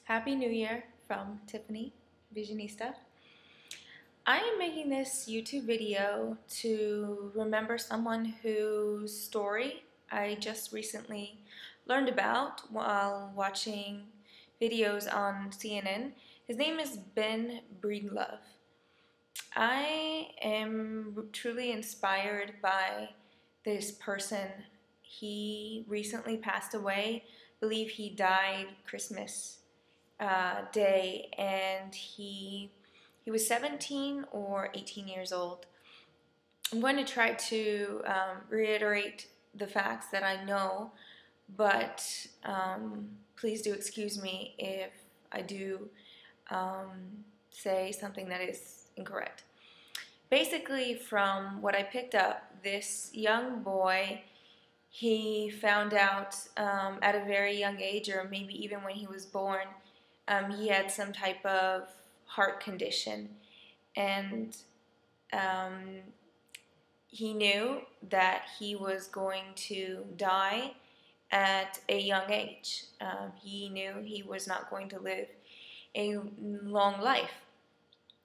Happy New Year from Tiffany Visionista. I am making this YouTube video to remember someone whose story I just recently learned about while watching videos on CNN. His name is Breedlove. I am truly inspired by this person. He recently passed away. I believe he died Christmas Day, and he was 17 or 18 years old. I'm going to try to reiterate the facts that I know, but please do excuse me if I do say something that is incorrect. Basically, from what I picked up, this young boy, he found out at a very young age, or maybe even when he was born, he had some type of heart condition, and he knew that he was going to die at a young age. He knew he was not going to live a long life.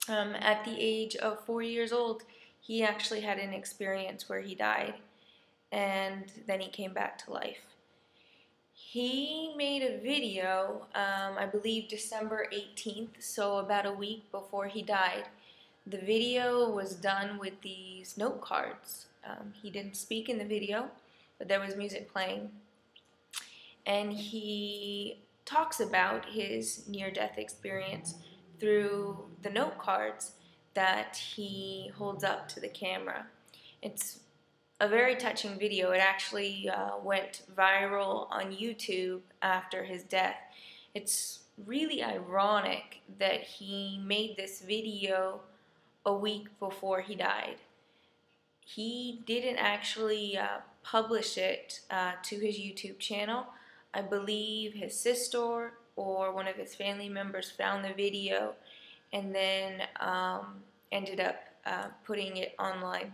At the age of 4 years old, he actually had an experience where he died, and then he came back to life. He made a video, I believe December 18th, so about a week before he died. The video was done with these note cards. He didn't speak in the video, but there was music playing. And he talks about his near-death experience through the note cards that he holds up to the camera. It's a very touching video. It actually went viral on YouTube after his death. It's really ironic that he made this video a week before he died. He didn't actually publish it to his YouTube channel. I believe his sister or one of his family members found the video and then ended up putting it online.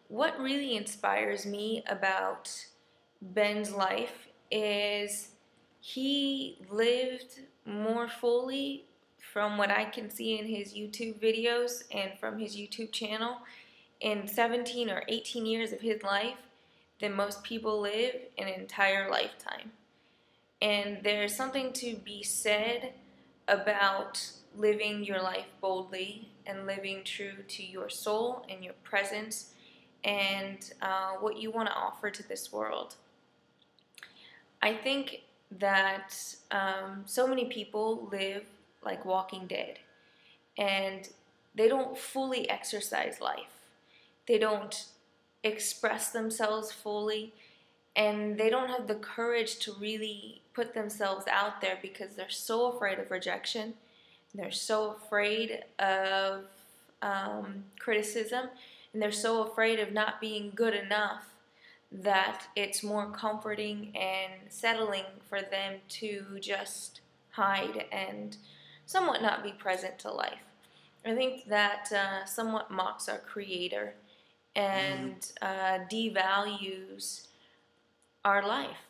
What really inspires me about Ben's life is he lived more fully, from what I can see in his YouTube videos and from his YouTube channel, in 17 or 18 years of his life than most people live in an entire lifetime. And there's something to be said about living your life boldly and living true to your soul and your presence and what you want to offer to this world. I think that so many people live like Walking Dead, and they don't fully exercise life. They don't express themselves fully, and they don't have the courage to really put themselves out there because they're so afraid of rejection. They're so afraid of criticism, and they're so afraid of not being good enough that it's more comforting and settling for them to just hide and somewhat not be present to life. I think that somewhat mocks our Creator and devalues our life.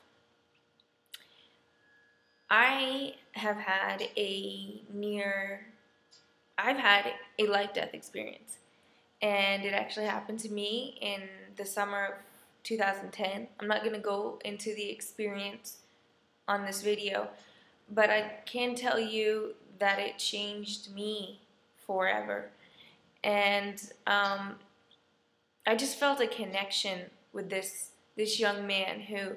I've had a life-death experience, and it actually happened to me in the summer of 2010. I'm not going to go into the experience on this video, but I can tell you that it changed me forever. And I just felt a connection with this young man who,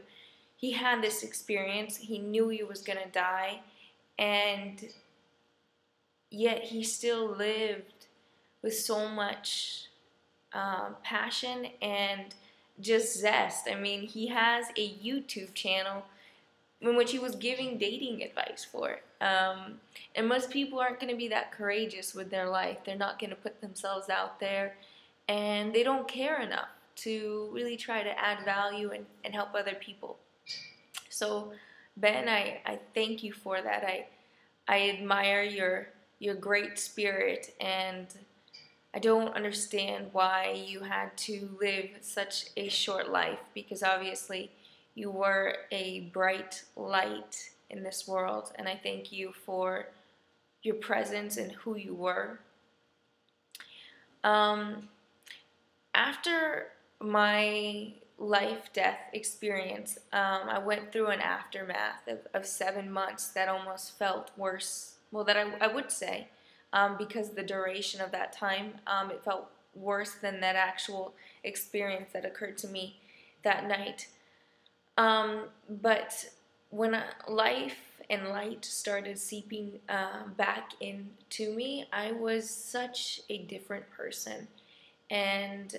he had this experience. He knew he was going to die, and yet he still lived with so much passion and just zest. I mean, he has a YouTube channel in which he was giving dating advice for. And most people aren't going to be that courageous with their life. They're not going to put themselves out there, and they don't care enough to really try to add value and help other people. So, Ben, I thank you for that. I admire your great spirit, and I don't understand why you had to live such a short life, because obviously you were a bright light in this world, and I thank you for your presence and who you were. After my life-death experience, I went through an aftermath of 7 months that almost felt worse. Well, that I would say, because the duration of that time, it felt worse than that actual experience that occurred to me that night. But when life and light started seeping back into me, I was such a different person. And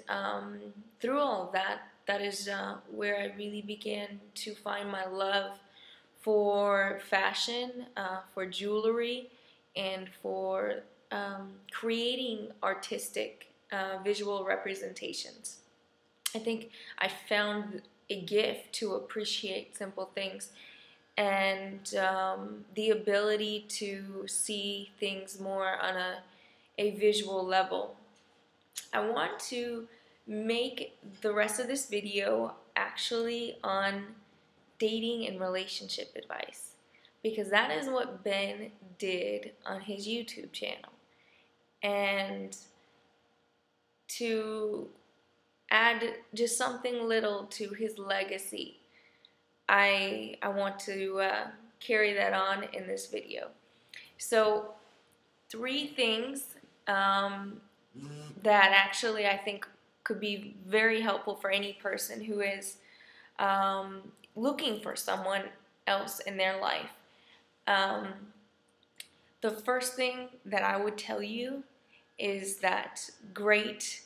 through all of that, that is where I really began to find my love for fashion, for jewelry, and for creating artistic visual representations. I think I found a gift to appreciate simple things, and the ability to see things more on a visual level. I want to make the rest of this video actually on dating and relationship advice, because that is what Ben did on his YouTube channel. And to add just something little to his legacy, I want to carry that on in this video. So 3 things that actually I think could be very helpful for any person who is looking for someone else in their life. The first thing that I would tell you is that great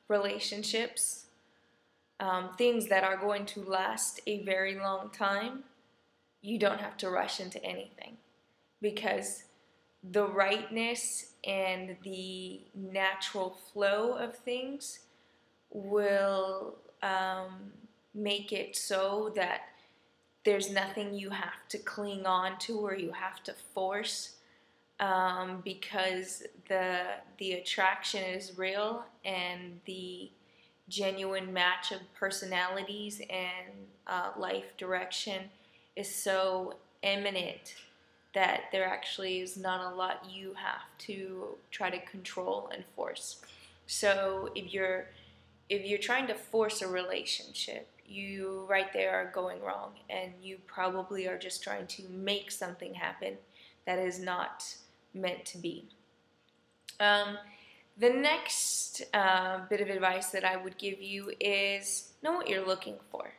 relationships, things that are going to last a very long time, you don't have to rush into anything, because the rightness and the natural flow of things will make it so that there's nothing you have to cling on to or you have to force, because the attraction is real and the genuine match of personalities and life direction is so imminent that there actually is not a lot you have to try to control and force. So if you're trying to force a relationship, you right there are going wrong, and you probably are just trying to make something happen that is not meant to be. The next bit of advice that I would give you is know what you're looking for.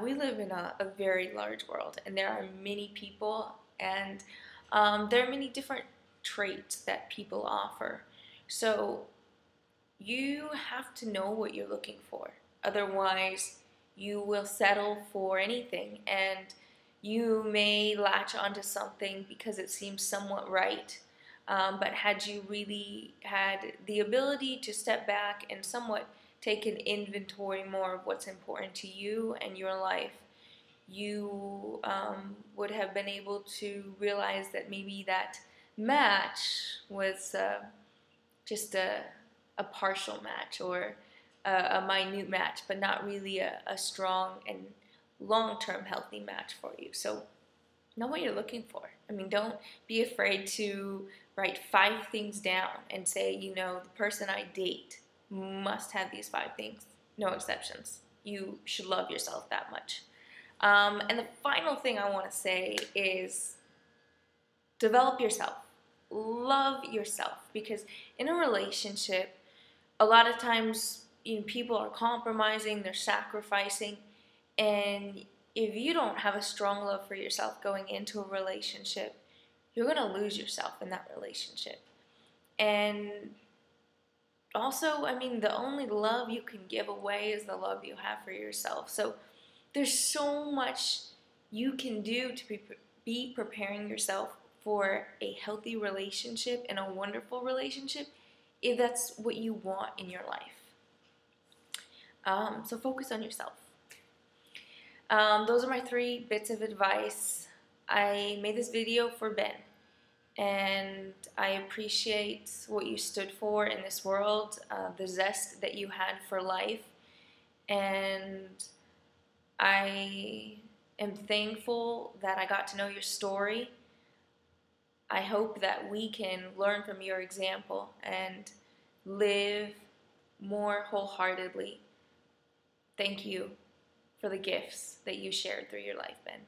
We live in a very large world, and there are many people, and there are many different traits that people offer. So you have to know what you're looking for. Otherwise, you will settle for anything, and you may latch onto something because it seems somewhat right. But had you really had the ability to step back and somewhat take an inventory more of what's important to you and your life, you would have been able to realize that maybe that match was just a partial match, or a minute match, but not really a strong and long-term healthy match for you. So know what you're looking for. I mean, don't be afraid to write 5 things down and say, you know, the person I date must have these 5 things. No exceptions. You should love yourself that much. And the final thing I want to say is develop yourself. Love yourself, because in a relationship, a lot of times, you know, people are compromising, they're sacrificing, and if you don't have a strong love for yourself going into a relationship, you're going to lose yourself in that relationship. And also, I mean, the only love you can give away is the love you have for yourself. So there's so much you can do to be preparing yourself for a healthy relationship and a wonderful relationship, if that's what you want in your life. So focus on yourself. Those are my 3 bits of advice. I made this video for Ben, and I appreciate what you stood for in this world, the zest that you had for life, and I am thankful that I got to know your story. I hope that we can learn from your example and live more wholeheartedly. Thank you for the gifts that you shared through your life, Ben.